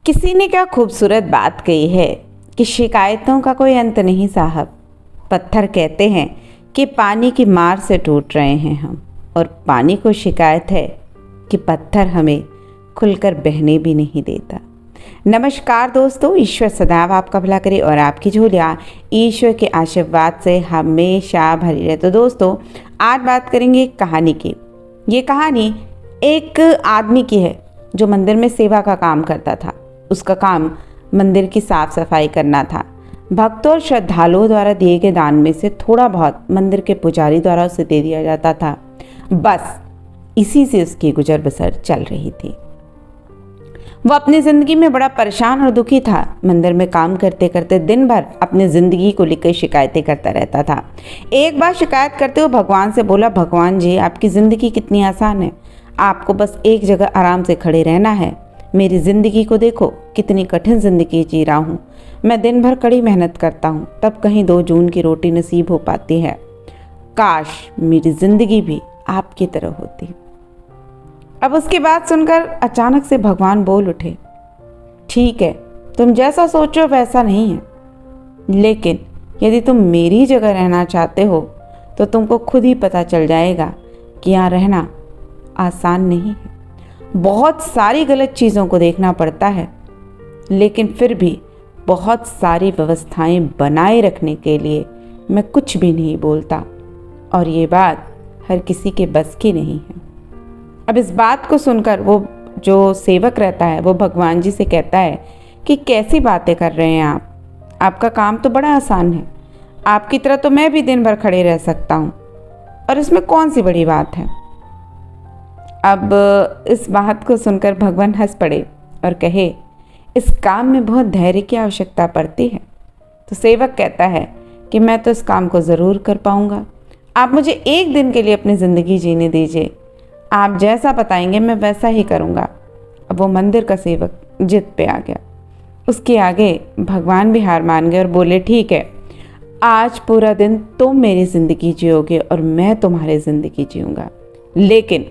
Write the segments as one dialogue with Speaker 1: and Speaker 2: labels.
Speaker 1: किसी ने क्या खूबसूरत बात कही है कि शिकायतों का कोई अंत नहीं साहब। पत्थर कहते हैं कि पानी की मार से टूट रहे हैं हम, और पानी को शिकायत है कि पत्थर हमें खुलकर बहने भी नहीं देता। नमस्कार दोस्तों, ईश्वर सदैव आपका भला करे और आपकी झोलियाँ ईश्वर के आशीर्वाद से हमेशा भरी रहे। तो दोस्तों, आज बात करेंगे एक कहानी की। ये कहानी एक आदमी की है जो मंदिर में सेवा का काम करता था। उसका काम मंदिर की साफ सफाई करना था। भक्तों और श्रद्धालुओं द्वारा दिए गए दान में से थोड़ा बहुत मंदिर के पुजारी द्वारा उसे दे दिया जाता था। बस इसी से उसकी गुजर बसर चल रही थी। वो अपनी ज़िंदगी में बड़ा परेशान और दुखी था। मंदिर में काम करते करते दिन भर अपनी ज़िंदगी को लेकर शिकायतें करता रहता था। एक बार शिकायत करते हुए भगवान से बोला, भगवान जी, आपकी ज़िंदगी कितनी आसान है। आपको बस एक जगह आराम से खड़े रहना है। मेरी ज़िंदगी को देखो, कितनी कठिन ज़िंदगी जी रहा हूँ। मैं दिन भर कड़ी मेहनत करता हूँ, तब कहीं 2 जून की रोटी नसीब हो पाती है। काश मेरी ज़िंदगी भी आपकी तरह होती। अब उसकी बात सुनकर अचानक से भगवान बोल उठे, ठीक है, तुम जैसा सोचो वैसा नहीं है, लेकिन यदि तुम मेरी जगह रहना चाहते हो तो तुमको खुद ही पता चल जाएगा कि यहाँ रहना आसान नहीं है। बहुत सारी गलत चीज़ों को देखना पड़ता है, लेकिन फिर भी बहुत सारी व्यवस्थाएं बनाए रखने के लिए मैं कुछ भी नहीं बोलता, और ये बात हर किसी के बस की नहीं है। अब इस बात को सुनकर वो जो सेवक रहता है वो भगवान जी से कहता है कि कैसी बातें कर रहे हैं आप। आपका काम तो बड़ा आसान है। आपकी तरह तो मैं भी दिन भर खड़े रह सकता हूँ, और इसमें कौन सी बड़ी बात है। अब इस बात को सुनकर भगवान हंस पड़े और कहे, इस काम में बहुत धैर्य की आवश्यकता पड़ती है। तो सेवक कहता है कि मैं तो इस काम को ज़रूर कर पाऊँगा। आप मुझे एक दिन के लिए अपनी ज़िंदगी जीने दीजिए। आप जैसा बताएंगे मैं वैसा ही करूँगा। अब वो मंदिर का सेवक जिद पे आ गया। उसके आगे भगवान भी हार मान गए और बोले, ठीक है, आज पूरा दिन तुम मेरी ज़िंदगी जियोगे और मैं तुम्हारी ज़िंदगी जीऊँगा, लेकिन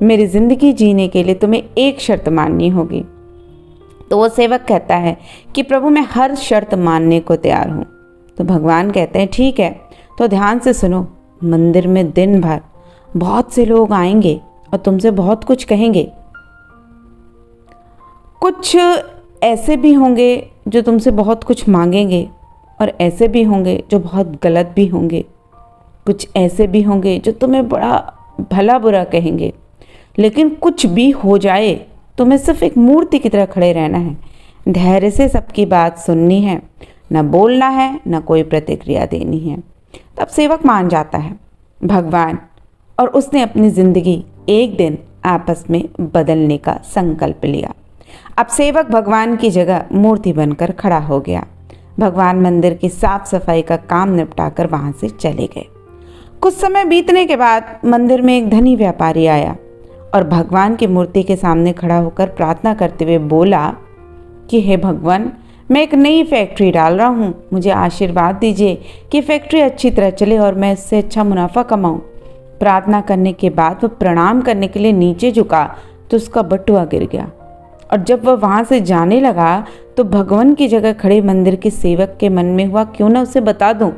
Speaker 1: मेरी ज़िंदगी जीने के लिए तुम्हें एक शर्त माननी होगी। तो वो सेवक कहता है कि प्रभु, मैं हर शर्त मानने को तैयार हूँ। तो भगवान कहते हैं, ठीक है, तो ध्यान से सुनो। मंदिर में दिन भर बहुत से लोग आएंगे और तुमसे बहुत कुछ कहेंगे। कुछ ऐसे भी होंगे जो तुमसे बहुत कुछ मांगेंगे, और ऐसे भी होंगे जो बहुत गलत भी होंगे। कुछ ऐसे भी होंगे जो तुम्हें बड़ा भला बुरा कहेंगे। लेकिन कुछ भी हो जाए, तुम्हें सिर्फ एक मूर्ति की तरह खड़े रहना है। धैर्य से सबकी बात सुननी है, न बोलना है, न कोई प्रतिक्रिया देनी है। तब सेवक मान जाता है भगवान, और उसने अपनी ज़िंदगी एक दिन आपस में बदलने का संकल्प लिया। अब सेवक भगवान की जगह मूर्ति बनकर खड़ा हो गया। भगवान मंदिर की साफ सफाई का काम निपटाकर वहाँ से चले गए। कुछ समय बीतने के बाद मंदिर में एक धनी व्यापारी आया और भगवान की मूर्ति के सामने खड़ा होकर प्रार्थना करते हुए बोला कि हे भगवान, मैं एक नई फैक्ट्री डाल रहा हूँ। मुझे आशीर्वाद दीजिए कि फैक्ट्री अच्छी तरह चले और मैं इससे अच्छा मुनाफा कमाऊँ। प्रार्थना करने के बाद वह प्रणाम करने के लिए नीचे झुका तो उसका बटुआ गिर गया, और जब वह वहाँ से जाने लगा तो भगवान की जगह खड़े मंदिर के सेवक के मन में हुआ, क्यों ना उसे बता दूँ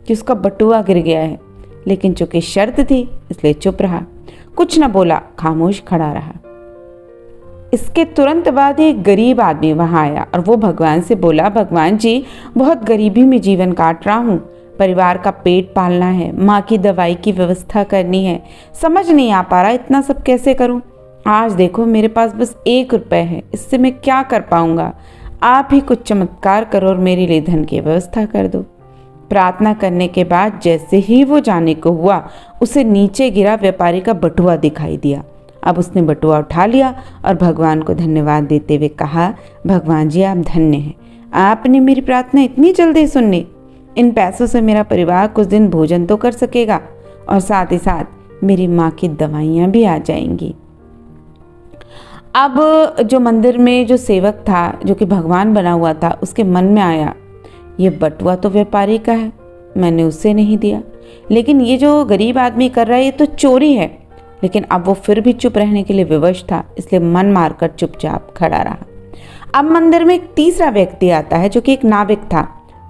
Speaker 1: कि उसका बटुआ गिर गया है। लेकिन चूंकि शर्त थी इसलिए चुप रहा, कुछ न बोला, खामोश खड़ा रहा। इसके तुरंत बाद एक गरीब आदमी वहां आया और वो भगवान से बोला, भगवान जी, बहुत गरीबी में जीवन काट रहा हूँ। परिवार का पेट पालना है, माँ की दवाई की व्यवस्था करनी है। समझ नहीं आ पा रहा इतना सब कैसे करूँ। आज देखो मेरे पास बस 1 रुपये है, इससे मैं क्या कर पाऊँगा। आप ही कुछ चमत्कार करो और मेरे लिए धन की व्यवस्था कर दो। प्रार्थना करने के बाद जैसे ही वो जाने को हुआ, उसे नीचे गिरा व्यापारी का बटुआ दिखाई दिया। अब उसने बटुआ उठा लिया और भगवान को धन्यवाद देते हुए कहा, भगवान जी, आप धन्य हैं। आपने मेरी प्रार्थना इतनी जल्दी सुन ली। इन पैसों से मेरा परिवार कुछ दिन भोजन तो कर सकेगा, और साथ ही साथ मेरी माँ की दवाइयाँ भी आ जाएंगी। अब जो मंदिर में जो सेवक था, जो कि भगवान बना हुआ था, उसके मन में आया, ये बटुआ तो व्यापारी का है, मैंने उसे नहीं दिया। लेकिन ये जो गरीब आदमी कर रहा है ये तो चोरी है। लेकिन अब वो फिर भी चुप रहने के लिए विवश था, इसलिए मन मारकर चुपचाप खड़ा रहा। अब मंदिर में एक तीसरा व्यक्ति आता है जो कि एक नाविक था।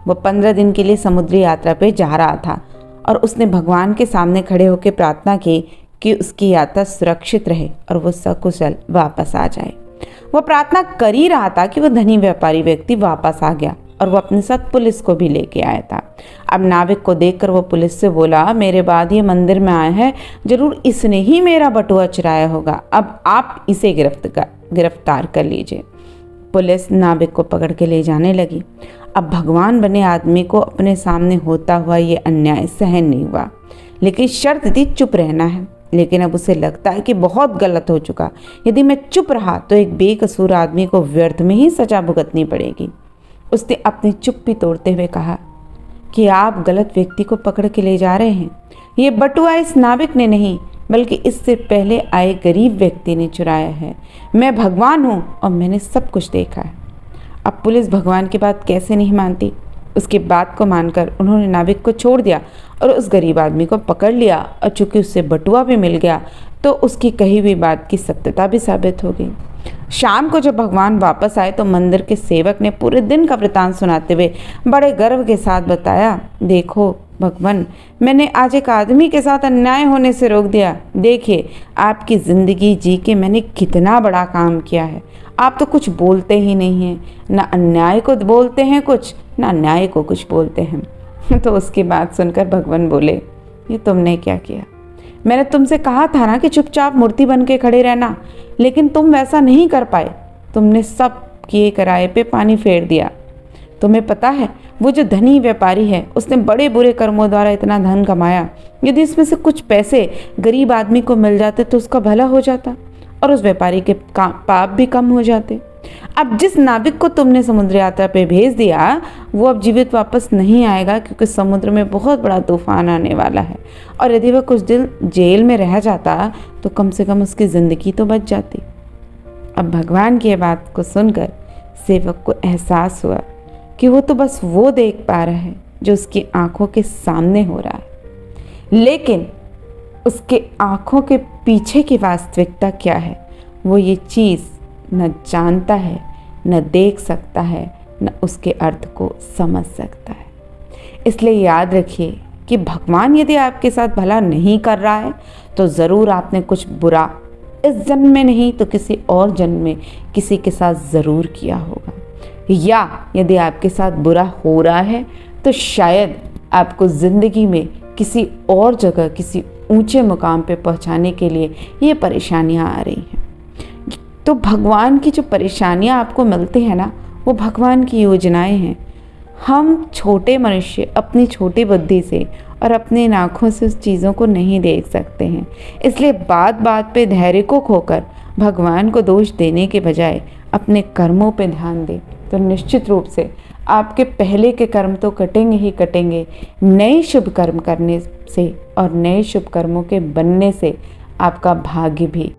Speaker 1: वो 15 दिन के लिए समुद्री यात्रा पे जा रहा था और उसने भगवान के सामने खड़े होकर प्रार्थना की कि उसकी यात्रा सुरक्षित रहे और वो सकुशल वापस आ जाए। वो प्रार्थना कर ही रहा था कि वो धनी व्यापारी व्यक्ति वापस आ गया और वो अपने साथ पुलिस को भी लेके आया था। अब नाविक को देखकर वो पुलिस से बोला, मेरे बाद ये मंदिर में आया है, जरूर इसने ही मेरा बटुआ चुराया होगा, अब आप इसे गिरफ्तार कर लीजिए। पुलिस नाविक को पकड़ के ले जाने लगी। अब भगवान बने आदमी को अपने सामने होता हुआ ये अन्याय सहन नहीं हुआ, लेकिन शर्त थी चुप रहना है। लेकिन अब उसे लगता है कि बहुत गलत हो चुका, यदि मैं चुप रहा तो एक बेकसूर आदमी को व्यर्थ में ही सजा भुगतनी पड़ेगी। उसने अपनी चुप्पी तोड़ते हुए कहा कि आप गलत व्यक्ति को पकड़ के ले जा रहे हैं। ये बटुआ इस नाविक ने नहीं बल्कि इससे पहले आए गरीब व्यक्ति ने चुराया है। मैं भगवान हूँ और मैंने सब कुछ देखा है। अब पुलिस भगवान की बात कैसे नहीं मानती। उसकी बात को मानकर उन्होंने नाविक को छोड़ दिया और उस गरीब आदमी को पकड़ लिया और चूंकि उससे बटुआ भी मिल गया तो उसकी कही हुई बात की सत्यता भी साबित हो गई। शाम को जब भगवान वापस आए तो मंदिर के सेवक ने पूरे दिन का वृतांत सुनाते हुए बड़े गर्व के साथ बताया, देखो भगवान, मैंने आज एक आदमी के साथ अन्याय होने से रोक दिया। देखिए आपकी ज़िंदगी जी के मैंने कितना बड़ा काम किया है। आप तो कुछ बोलते ही नहीं हैं, ना अन्याय को बोलते हैं कुछ, ना न्याय को कुछ बोलते हैं। तो उसकी बात सुनकर भगवान बोले, ये तुमने क्या किया? मैंने तुमसे कहा था ना कि चुपचाप मूर्ति बन के खड़े रहना, लेकिन तुम वैसा नहीं कर पाए। तुमने सब किए कराए पे पानी फेर दिया। तुम्हें पता है वो जो धनी व्यापारी है उसने बड़े बुरे कर्मों द्वारा इतना धन कमाया। यदि इसमें से कुछ पैसे गरीब आदमी को मिल जाते तो उसका भला हो जाता और उस व्यापारी के पाप भी कम हो जाते। अब जिस नाविक को तुमने समुद्र यात्रा पे भेज दिया वो अब जीवित वापस नहीं आएगा, क्योंकि समुद्र में बहुत बड़ा तूफान आने वाला है और यदि वह कुछ दिन जेल में रह जाता तो कम से कम उसकी ज़िंदगी तो बच जाती। अब भगवान की बात को सुनकर सेवक को एहसास हुआ कि वो तो बस वो देख पा रहा है जो उसकी आंखों के सामने हो रहा है, लेकिन उसके आंखों के पीछे की वास्तविकता क्या है वो ये चीज़ न जानता है, न देख सकता है, न उसके अर्थ को समझ सकता है। इसलिए याद रखिए कि भगवान यदि आपके साथ भला नहीं कर रहा है तो ज़रूर आपने कुछ बुरा इस जन्म में नहीं तो किसी और जन्म में किसी के साथ ज़रूर किया होगा, या यदि आपके साथ बुरा हो रहा है तो शायद आपको ज़िंदगी में किसी और जगह किसी ऊंचे मुकाम पे पहुंचाने के लिए ये परेशानियां आ रही हैं। तो भगवान की जो परेशानियां आपको मिलती हैं ना, वो भगवान की योजनाएं हैं। हम छोटे मनुष्य अपनी छोटी बुद्धि से और अपनी आँखों से उस चीज़ों को नहीं देख सकते हैं। इसलिए बात बात पे धैर्य को खोकर भगवान को दोष देने के बजाय अपने कर्मों पे ध्यान दें तो निश्चित रूप से आपके पहले के कर्म तो कटेंगे ही कटेंगे। नए शुभ कर्म करने से और नए शुभ कर्मों के बनने से आपका भाग्य भी